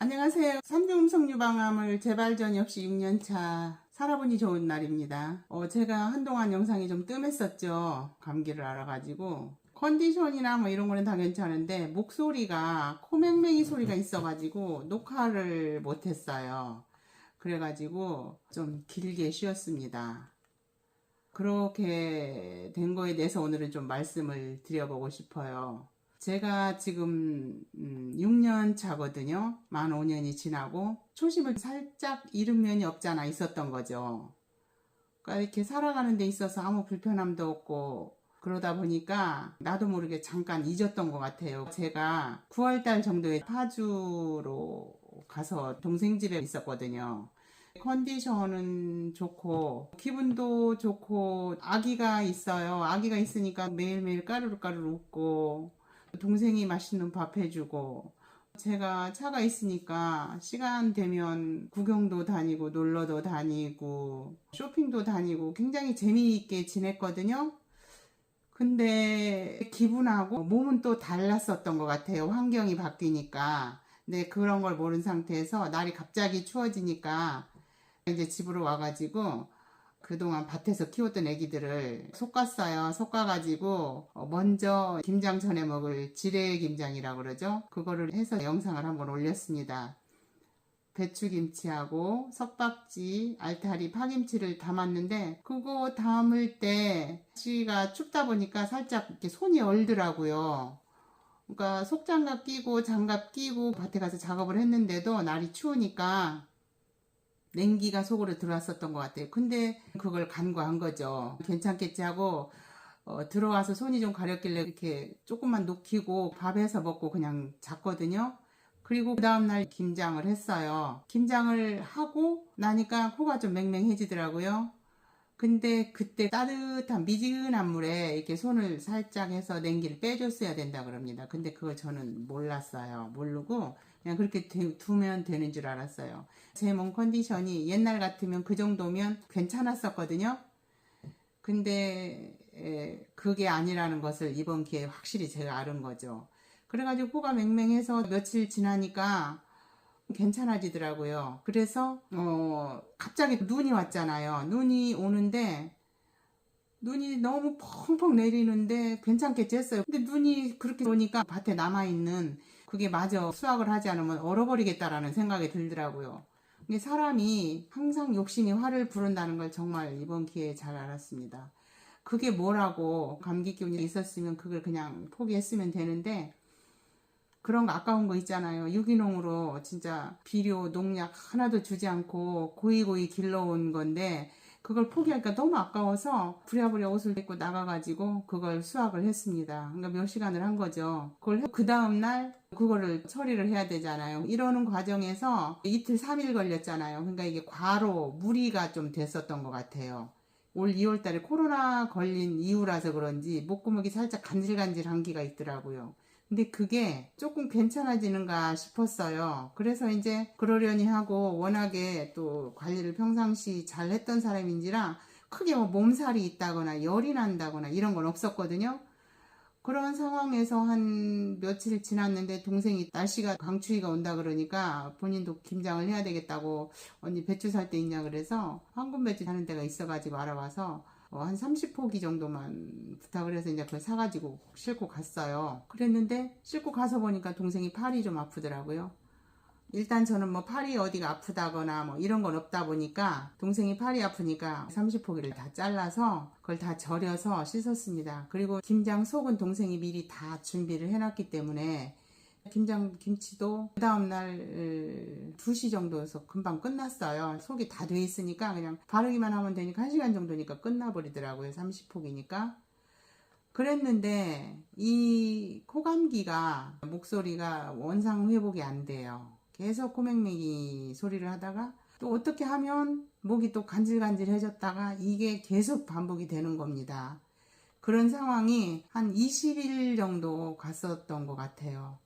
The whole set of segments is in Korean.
안녕하세요. 삼중음성 유방암을 재발 전 역시 6년차 살아보니 좋은 날입니다. 제가 한동안 영상이 좀 뜸했었죠. 감기를 앓아가지고. 컨디션이나 뭐 이런 거는 다 괜찮은데 목소리가 코맹맹이 소리가 있어가지고 녹화를 못했어요. 그래가지고 좀 길게 쉬었습니다. 그렇게 된 거에 대해서 오늘은 좀 말씀을 드려보고 싶어요. 제가 지금 6년 차거든요. 만 5년이 지나고 초심을 살짝 잃은 면이 없잖아 있었던 거죠. 그러니까 이렇게 살아가는 데 있어서 아무 불편함도 없고 그러다 보니까 나도 모르게 잠깐 잊었던 것 같아요. 제가 9월달 정도에 파주로 가서 동생 집에 있었거든요. 컨디션은 좋고 기분도 좋고 아기가 있어요. 아기가 있으니까 매일매일 까르르까르르 웃고 동생이 맛있는 밥 해주고 제가 차가 있으니까 시간 되면 구경도 다니고 놀러도 다니고 쇼핑도 다니고 굉장히 재미있게 지냈거든요. 근데 기분하고 몸은 또 달랐었던 것 같아요. 환경이 바뀌니까. 근데 그런 걸 모르는 상태에서 날이 갑자기 추워지니까 이제 집으로 와가지고 그동안 밭에서 키웠던 애기들을 솎았어요. 솎아가지고 먼저 김장 전에 먹을 지뢰 김장이라고 그러죠. 그거를 해서 영상을 한번 올렸습니다. 배추김치하고 석박지, 알타리, 파김치를 담았는데 그거 담을 때 날씨가 춥다 보니까 살짝 이렇게 손이 얼더라고요. 그러니까 속장갑 끼고 장갑 끼고 밭에 가서 작업을 했는데도 날이 추우니까 냉기가 속으로 들어왔었던 것 같아요. 근데 그걸 간과한 거죠. 괜찮겠지 하고 들어와서 손이 좀 가렵길래 이렇게 조금만 녹이고 밥해서 먹고 그냥 잤거든요. 그리고 그 다음날 김장을 했어요. 김장을 하고 나니까 코가 좀 맹맹해지더라고요. 근데 그때 따뜻한 미지근한 물에 이렇게 손을 살짝 해서 냉기를 빼줬어야 된다 그럽니다. 근데 그걸 저는 몰랐어요. 모르고 그냥 그렇게 두면 되는 줄 알았어요. 제 몸 컨디션이 옛날 같으면 그 정도면 괜찮았었거든요. 근데 그게 아니라는 것을 이번 기회에 확실히 제가 알은 거죠. 그래가지고 코가 맹맹해서 며칠 지나니까 괜찮아지더라고요. 그래서 갑자기 눈이 왔잖아요. 눈이 오는데 눈이 너무 펑펑 내리는데 괜찮겠지 했어요. 근데 눈이 그렇게 오니까 밭에 남아있는 그게 마저 수확을 하지 않으면 얼어버리겠다라는 생각이 들더라고요. 근데 사람이 항상 욕심이 화를 부른다는 걸 정말 이번 기회에 잘 알았습니다. 그게 뭐라고 감기 기운이 있었으면 그걸 그냥 포기했으면 되는데 그런 거 아까운 거 있잖아요. 유기농으로 진짜 비료, 농약 하나도 주지 않고 고이고이 길러온 건데 그걸 포기하니까 너무 아까워서 부랴부랴 옷을 입고 나가가지고 그걸 수확을 했습니다. 그러니까 몇 시간을 한 거죠. 그걸 그 다음날 그거를 처리를 해야 되잖아요. 이러는 과정에서 이틀 3일 걸렸잖아요. 그러니까 이게 과로 무리가 좀 됐었던 것 같아요. 올 2월 달에 코로나 걸린 이후라서 그런지 목구멍이 살짝 간질간질한 기가 있더라고요. 근데 그게 조금 괜찮아지는가 싶었어요. 그래서 이제 그러려니 하고 워낙에 또 관리를 평상시 잘 했던 사람인지라 크게 뭐 몸살이 있다거나 열이 난다거나 이런 건 없었거든요. 그런 상황에서 한 며칠 지났는데 동생이 날씨가 강추위가 온다 그러니까 본인도 김장을 해야 되겠다고 언니 배추 살 때 있냐 그래서 황금 배추 사는 데가 있어가지고 알아봐서 한 30포기 정도만 부탁을 해서 이제 그걸 사가지고 싣고 갔어요. 그랬는데 싣고 가서 보니까 동생이 팔이 좀 아프더라고요. 일단 저는 뭐 팔이 어디가 아프다거나 뭐 이런 건 없다 보니까 동생이 팔이 아프니까 30포기를 다 잘라서 그걸 다 절여서 씻었습니다. 그리고 김장 속은 동생이 미리 다 준비를 해놨기 때문에 김장 김치도 그 다음날 2시 정도에서 금방 끝났어요. 속이 다 돼 있으니까 그냥 바르기만 하면 되니까 1시간 정도니까 끝나버리더라고요. 30포기니까. 그랬는데 이 코감기가 목소리가 원상 회복이 안 돼요. 계속 코맹맹이 소리를 하다가 또 어떻게 하면 목이 또 간질간질해졌다가 이게 계속 반복이 되는 겁니다. 그런 상황이 한 20일 정도 갔었던 것 같아요.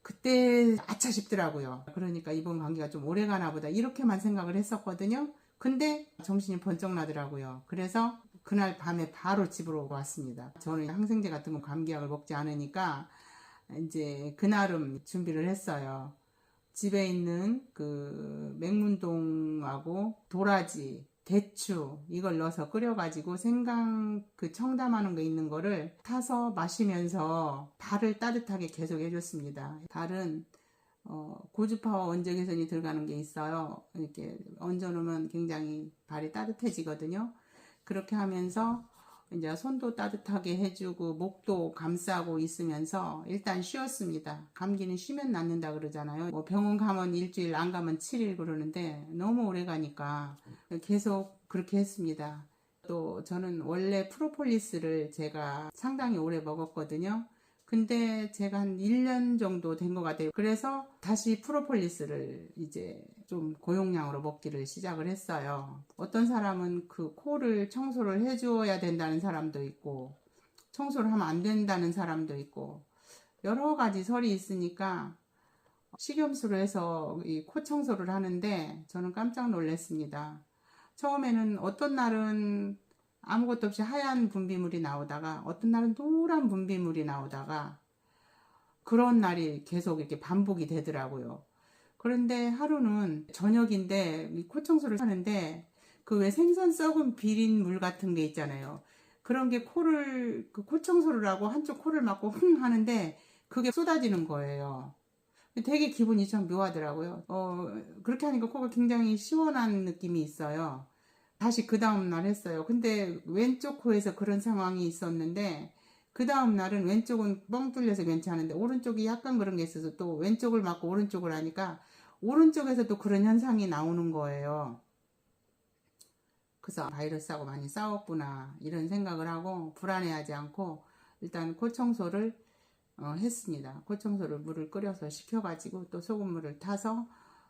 그때 아차 싶더라고요. 그러니까 이번 감기가 좀 오래 가나 보다 이렇게만 생각을 했었거든요. 근데 정신이 번쩍 나더라고요. 그래서 그날 밤에 바로 집으로 왔습니다. 저는 항생제 같은 거 감기약을 먹지 않으니까 이제 그나름 준비를 했어요. 집에 있는 그 맹문동하고 도라지, 대추 이걸 넣어서 끓여가지고 생강 그 청담하는 거 있는 거를 타서 마시면서 발을 따뜻하게 계속 해줬습니다. 발은 고주파와 원적 개선이 들어가는 게 있어요. 이렇게 얹어놓으면 굉장히 발이 따뜻해지거든요. 그렇게 하면서 이제 손도 따뜻하게 해주고 목도 감싸고 있으면서 일단 쉬었습니다. 감기는 쉬면 낫는다 그러잖아요. 뭐 병원 가면 일주일, 안 가면 7일 그러는데 너무 오래 가니까 계속 그렇게 했습니다. 또 저는 원래 프로폴리스를 제가 상당히 오래 먹었거든요. 근데 제가 한 1년 정도 된 것 같아요. 그래서 다시 프로폴리스를 이제 좀 고용량으로 먹기를 시작을 했어요. 어떤 사람은 그 코를 청소를 해주어야 된다는 사람도 있고, 청소를 하면 안 된다는 사람도 있고, 여러 가지 설이 있으니까 식염수로 해서 이 코 청소를 하는데 저는 깜짝 놀랐습니다. 처음에는 어떤 날은 아무것도 없이 하얀 분비물이 나오다가 어떤 날은 노란 분비물이 나오다가 그런 날이 계속 이렇게 반복이 되더라고요. 그런데 하루는 저녁인데 코 청소를 하는데 그 왜 생선 썩은 비린 물 같은 게 있잖아요. 그런 게 코를 그 코 청소를 하고 한쪽 코를 막고 흥 하는데 그게 쏟아지는 거예요. 되게 기분이 참 묘하더라고요. 그렇게 하니까 코가 굉장히 시원한 느낌이 있어요. 다시 그 다음날 했어요. 근데 왼쪽 코에서 그런 상황이 있었는데 그 다음날은 왼쪽은 뻥 뚫려서 괜찮은데 오른쪽이 약간 그런 게 있어서 또 왼쪽을 맞고 오른쪽을 하니까 오른쪽에서 또 그런 현상이 나오는 거예요. 그래서 바이러스하고 많이 싸웠구나 이런 생각을 하고 불안해하지 않고 일단 코 청소를 했습니다. 코 청소를 물을 끓여서 식혀가지고 또 소금물을 타서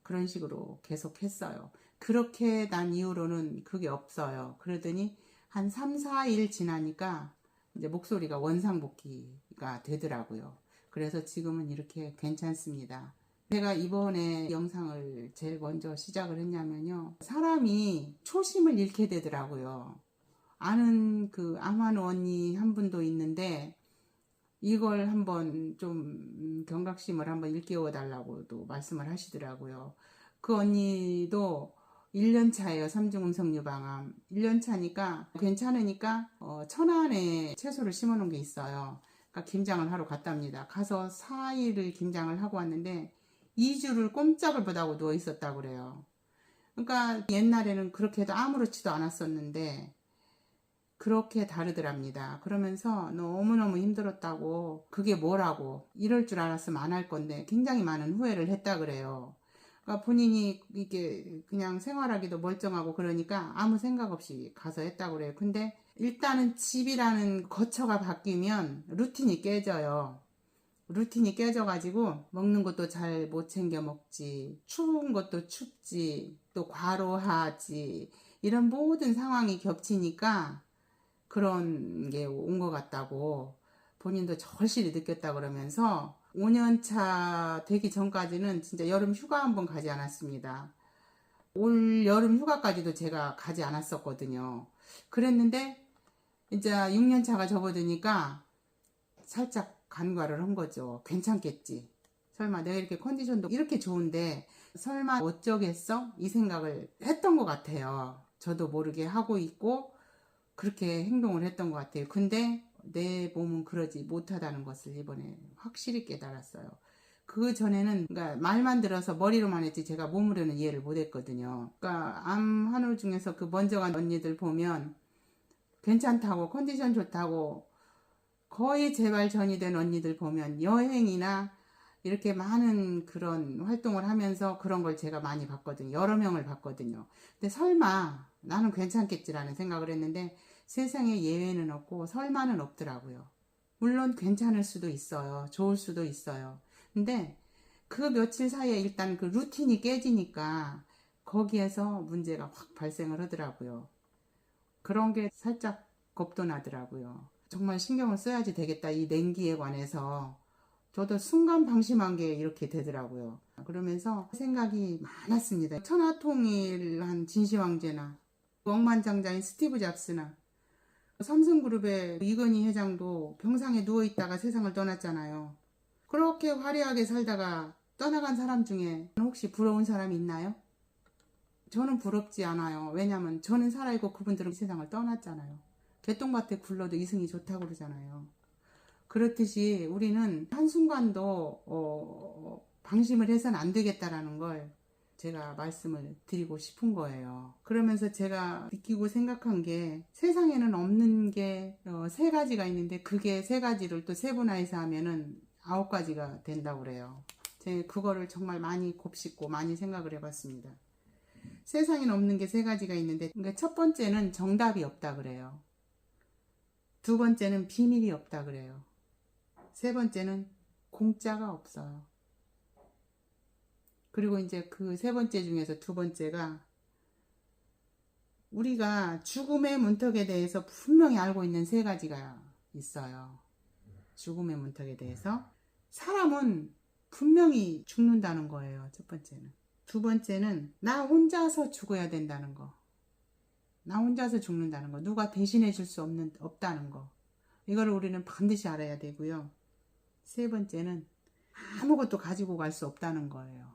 그런 식으로 계속 했어요. 그렇게 난 이후로는 그게 없어요. 그러더니 한 3, 4일 지나니까 이제 목소리가 원상복귀가 되더라고요. 그래서 지금은 이렇게 괜찮습니다. 제가 이번에 영상을 제일 먼저 시작을 했냐면요. 사람이 초심을 잃게 되더라고요. 아는 그 암환 언니 한 분도 있는데 이걸 한번 좀 경각심을 한번 일깨워 달라고도 말씀을 하시더라고요. 그 언니도 1년 차예요. 삼중음성 유방암. 1년 차니까 괜찮으니까 천안에 채소를 심어 놓은 게 있어요. 그러니까 김장을 하러 갔답니다. 가서 4일을 김장을 하고 왔는데 2주를 꼼짝을 못하고 누워 있었다고 그래요. 그러니까 옛날에는 그렇게 해도 아무렇지도 않았었는데 그렇게 다르더랍니다. 그러면서 너무너무 힘들었다고 그게 뭐라고 이럴 줄 알았으면 안 할 건데 굉장히 많은 후회를 했다 그래요. 그러니까 본인이 이게 그냥 생활하기도 멀쩡하고 그러니까 아무 생각 없이 가서 했다고 그래요. 근데 일단은 집이라는 거처가 바뀌면 루틴이 깨져요. 루틴이 깨져가지고 먹는 것도 잘 못 챙겨 먹지, 추운 것도 춥지, 또 과로하지, 이런 모든 상황이 겹치니까 그런 게 온 것 같다고 본인도 절실히 느꼈다 그러면서 5년차 되기 전까지는 진짜 여름 휴가 한번 가지 않았습니다. 올 여름 휴가까지도 제가 가지 않았었거든요. 그랬는데 이제 6년차가 접어드니까 살짝 간과를 한 거죠. 괜찮겠지. 설마 내가 이렇게 컨디션도 이렇게 좋은데 설마 어쩌겠어? 이 생각을 했던 것 같아요. 저도 모르게 하고 있고 그렇게 행동을 했던 것 같아요. 근데 내 몸은 그러지 못하다는 것을 이번에 확실히 깨달았어요. 그 전에는 그러니까 말만 들어서 머리로만 했지 제가 몸으로는 이해를 못했거든요. 그러니까 암 환우 중에서 그 먼저 간 언니들 보면 괜찮다고 컨디션 좋다고 거의 재발 전이 된 언니들 보면 여행이나 이렇게 많은 그런 활동을 하면서 그런 걸 제가 많이 봤거든요. 여러 명을 봤거든요. 근데 설마 나는 괜찮겠지라는 생각을 했는데 세상에 예외는 없고 설마는 없더라고요. 물론 괜찮을 수도 있어요. 좋을 수도 있어요. 근데 그 며칠 사이에 일단 그 루틴이 깨지니까 거기에서 문제가 확 발생을 하더라고요. 그런 게 살짝 겁도 나더라고요. 정말 신경을 써야지 되겠다. 이 냉기에 관해서 저도 순간 방심한 게 이렇게 되더라고요. 그러면서 생각이 많았습니다. 천하통일한 진시황제나 억만장자인 스티브 잡스나 삼성그룹의 이건희 회장도 병상에 누워있다가 세상을 떠났잖아요. 그렇게 화려하게 살다가 떠나간 사람 중에 혹시 부러운 사람이 있나요? 저는 부럽지 않아요. 왜냐면 저는 살아있고 그분들은 세상을 떠났잖아요. 개똥밭에 굴러도 이승이 좋다고 그러잖아요. 그렇듯이 우리는 한순간도 방심을 해서는 안 되겠다라는 걸 제가 말씀을 드리고 싶은 거예요. 그러면서 제가 느끼고 생각한 게 세상에는 없는 게 세 가지가 있는데 그게 세 가지를 또 세분화해서 하면은 9가지가 된다고 그래요. 제가 그거를 정말 많이 곱씹고 많이 생각을 해봤습니다. 세상에는 없는 게 세 가지가 있는데 그러니까 첫 번째는 정답이 없다 그래요. 두 번째는 비밀이 없다 그래요. 세 번째는 공짜가 없어요. 그리고 이제 그 세 번째 중에서 두 번째가 우리가 죽음의 문턱에 대해서 분명히 알고 있는 세 가지가 있어요. 죽음의 문턱에 대해서 사람은 분명히 죽는다는 거예요. 첫 번째는. 두 번째는 나 혼자서 죽어야 된다는 거. 나 혼자서 죽는다는 거. 누가 대신해 줄 수 없다는 거. 이걸 우리는 반드시 알아야 되고요. 세 번째는 아무것도 가지고 갈 수 없다는 거예요.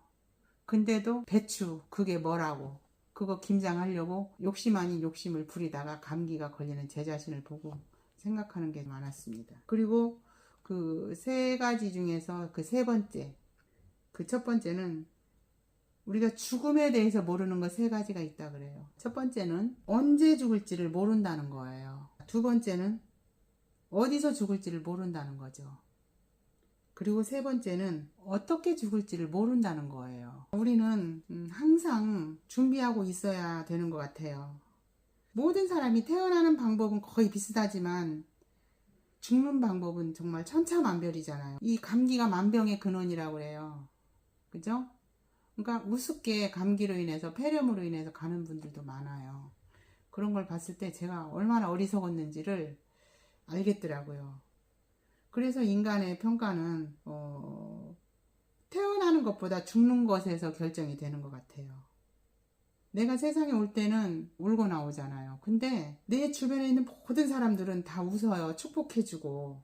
근데도 배추 그게 뭐라고 그거 김장하려고 욕심 아닌 욕심을 부리다가 감기가 걸리는 제 자신을 보고 생각하는 게 많았습니다. 그리고 그 세 가지 중에서 그 세 번째 그 첫 번째는 우리가 죽음에 대해서 모르는 거 세 가지가 있다 그래요. 첫 번째는 언제 죽을지를 모른다는 거예요. 두 번째는 어디서 죽을지를 모른다는 거죠. 그리고 세 번째는 어떻게 죽을지를 모른다는 거예요. 우리는 항상 준비하고 있어야 되는 것 같아요. 모든 사람이 태어나는 방법은 거의 비슷하지만 죽는 방법은 정말 천차만별이잖아요. 이 감기가 만병의 근원이라고 그래요. 그죠? 그러니까 우습게 감기로 인해서 폐렴으로 인해서 가는 분들도 많아요. 그런 걸 봤을 때 제가 얼마나 어리석었는지를 알겠더라고요. 그래서 인간의 평가는 태어나는 것보다 죽는 것에서 결정이 되는 것 같아요. 내가 세상에 올 때는 울고 나오잖아요. 근데 내 주변에 있는 모든 사람들은 다 웃어요. 축복해주고.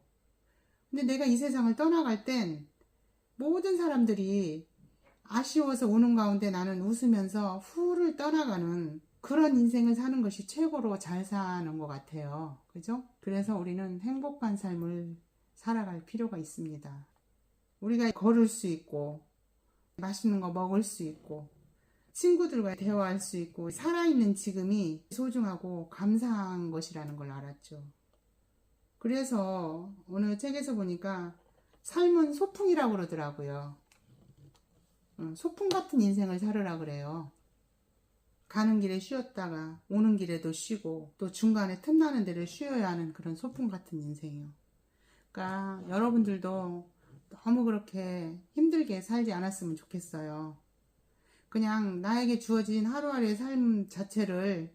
근데 내가 이 세상을 떠나갈 땐 모든 사람들이 아쉬워서 우는 가운데 나는 웃으면서 후를 떠나가는 그런 인생을 사는 것이 최고로 잘 사는 것 같아요. 그죠? 그래서 우리는 행복한 삶을 살아갈 필요가 있습니다. 우리가 걸을 수 있고 맛있는 거 먹을 수 있고 친구들과 대화할 수 있고 살아있는 지금이 소중하고 감사한 것이라는 걸 알았죠. 그래서 어느 책에서 보니까 삶은 소풍이라고 그러더라고요. 소풍 같은 인생을 살으라 그래요. 가는 길에 쉬었다가 오는 길에도 쉬고 또 중간에 틈나는 데를 쉬어야 하는 그런 소풍 같은 인생이요. 그러니까 여러분들도 너무 그렇게 힘들게 살지 않았으면 좋겠어요. 그냥 나에게 주어진 하루하루의 삶 자체를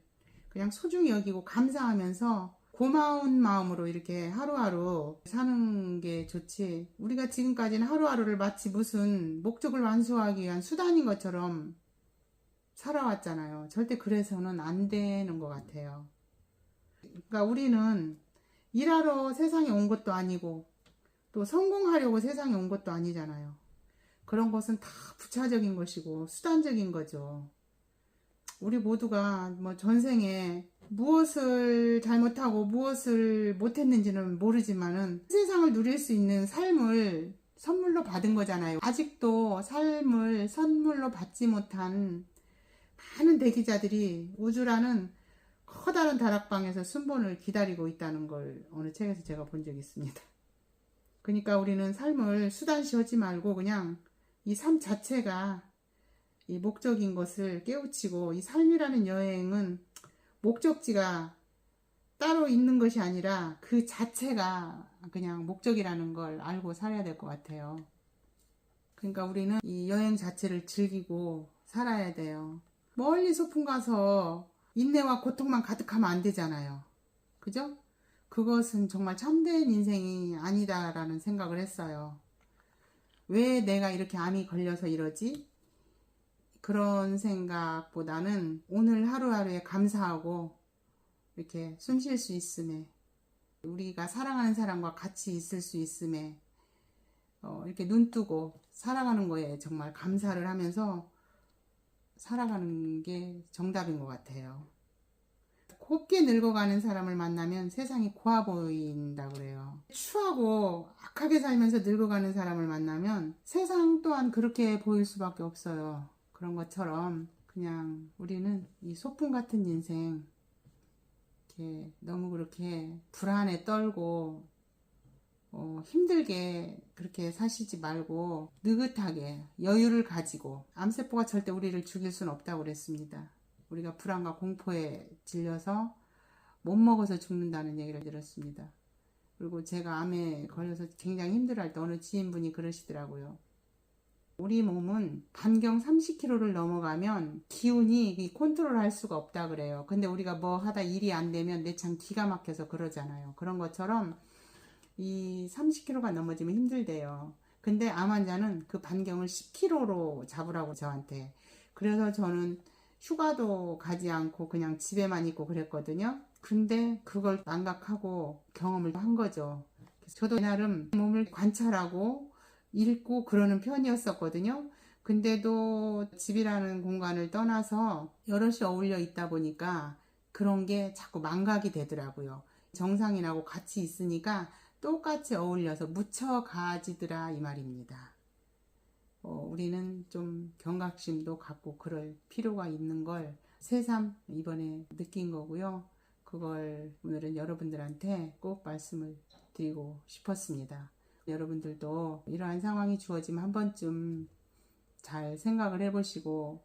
그냥 소중히 여기고 감사하면서 고마운 마음으로 이렇게 하루하루 사는 게 좋지. 우리가 지금까지는 하루하루를 마치 무슨 목적을 완수하기 위한 수단인 것처럼 살아왔잖아요. 절대 그래서는 안 되는 것 같아요. 그러니까 우리는 일하러 세상에 온 것도 아니고 또 성공하려고 세상에 온 것도 아니잖아요. 그런 것은 다 부차적인 것이고 수단적인 거죠. 우리 모두가 뭐 전생에 무엇을 잘못하고 무엇을 못했는지는 모르지만은 세상을 누릴 수 있는 삶을 선물로 받은 거잖아요. 아직도 삶을 선물로 받지 못한 많은 대기자들이 우주라는 커다란 다락방에서 순번을 기다리고 있다는 걸 어느 책에서 제가 본 적이 있습니다. 그러니까 우리는 삶을 수단시 하지 말고 그냥 이 삶 자체가 이 목적인 것을 깨우치고 이 삶이라는 여행은 목적지가 따로 있는 것이 아니라 그 자체가 그냥 목적이라는 걸 알고 살아야 될 것 같아요. 그러니까 우리는 이 여행 자체를 즐기고 살아야 돼요. 멀리 소풍 가서 인내와 고통만 가득하면 안 되잖아요. 그죠? 그것은 정말 참된 인생이 아니다라는 생각을 했어요. 왜 내가 이렇게 암이 걸려서 이러지? 그런 생각보다는 오늘 하루하루에 감사하고 이렇게 숨 쉴 수 있음에 우리가 사랑하는 사람과 같이 있을 수 있음에 이렇게 눈 뜨고 살아가는 거에 정말 감사를 하면서 살아가는 게 정답인 것 같아요. 곱게 늙어가는 사람을 만나면 세상이 고와 보인다고 그래요. 추하고 악하게 살면서 늙어가는 사람을 만나면 세상 또한 그렇게 보일 수밖에 없어요. 그런 것처럼 그냥 우리는 이 소풍 같은 인생 이렇게 너무 그렇게 불안에 떨고 힘들게 그렇게 사시지 말고 느긋하게 여유를 가지고, 암세포가 절대 우리를 죽일 수는 없다고 그랬습니다. 우리가 불안과 공포에 질려서 못 먹어서 죽는다는 얘기를 들었습니다. 그리고 제가 암에 걸려서 굉장히 힘들어할 때 어느 지인분이 그러시더라고요. 우리 몸은 반경 30km를 넘어가면 기운이 컨트롤 할 수가 없다 그래요. 근데 우리가 뭐 하다 일이 안 되면 내 참 기가 막혀서 그러잖아요. 그런 것처럼 이 30km가 넘어지면 힘들대요. 근데 암 환자는 그 반경을 10km로 잡으라고 저한테. 그래서 저는 휴가도 가지 않고 그냥 집에만 있고 그랬거든요. 근데 그걸 망각하고 경험을 한 거죠. 저도 나름 몸을 관찰하고 읽고 그러는 편이었었거든요. 근데도 집이라는 공간을 떠나서 여럿이 어울려 있다 보니까 그런 게 자꾸 망각이 되더라고요. 정상인하고 같이 있으니까 똑같이 어울려서 묻혀가지더라 이 말입니다. 우리는 좀 경각심도 갖고 그럴 필요가 있는 걸 새삼 이번에 느낀 거고요. 그걸 오늘은 여러분들한테 꼭 말씀을 드리고 싶었습니다. 여러분들도 이러한 상황이 주어지면 한 번쯤 잘 생각을 해보시고,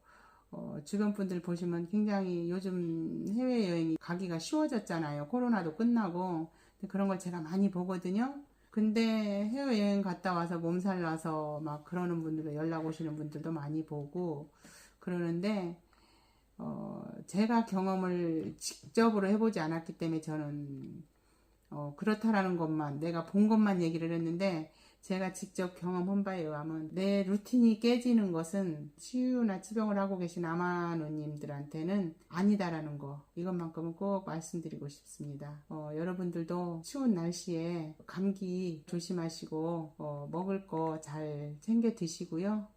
주변 분들 보시면 굉장히 요즘 해외여행이 가기가 쉬워졌잖아요. 코로나도 끝나고. 그런 걸 제가 많이 보거든요. 근데 해외여행 갔다 와서 몸살 나서 막 그러는 분들도 연락 오시는 분들도 많이 보고 그러는데, 제가 경험을 직접으로 해보지 않았기 때문에 저는 그렇다라는 것만, 내가 본 것만 얘기를 했는데, 제가 직접 경험한 바에 의하면 내 루틴이 깨지는 것은 치유나 치병을 하고 계신 아마누님들한테는 아니다라는 거, 이것만큼은 꼭 말씀드리고 싶습니다. 여러분들도 추운 날씨에 감기 조심하시고 먹을 거 잘 챙겨 드시고요.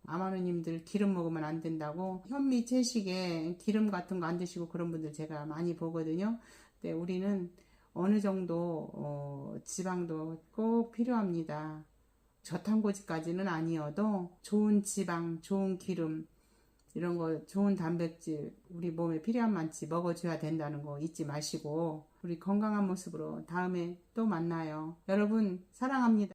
아마누님들 기름 먹으면 안 된다고 현미 채식에 기름 같은 거 안 드시고 그런 분들 제가 많이 보거든요. 근데 우리는 어느 정도 지방도 꼭 필요합니다. 저탄고지까지는 아니어도 좋은 지방, 좋은 기름, 이런 거 좋은 단백질 우리 몸에 필요한 만치 먹어줘야 된다는 거 잊지 마시고 우리 건강한 모습으로 다음에 또 만나요. 여러분 사랑합니다.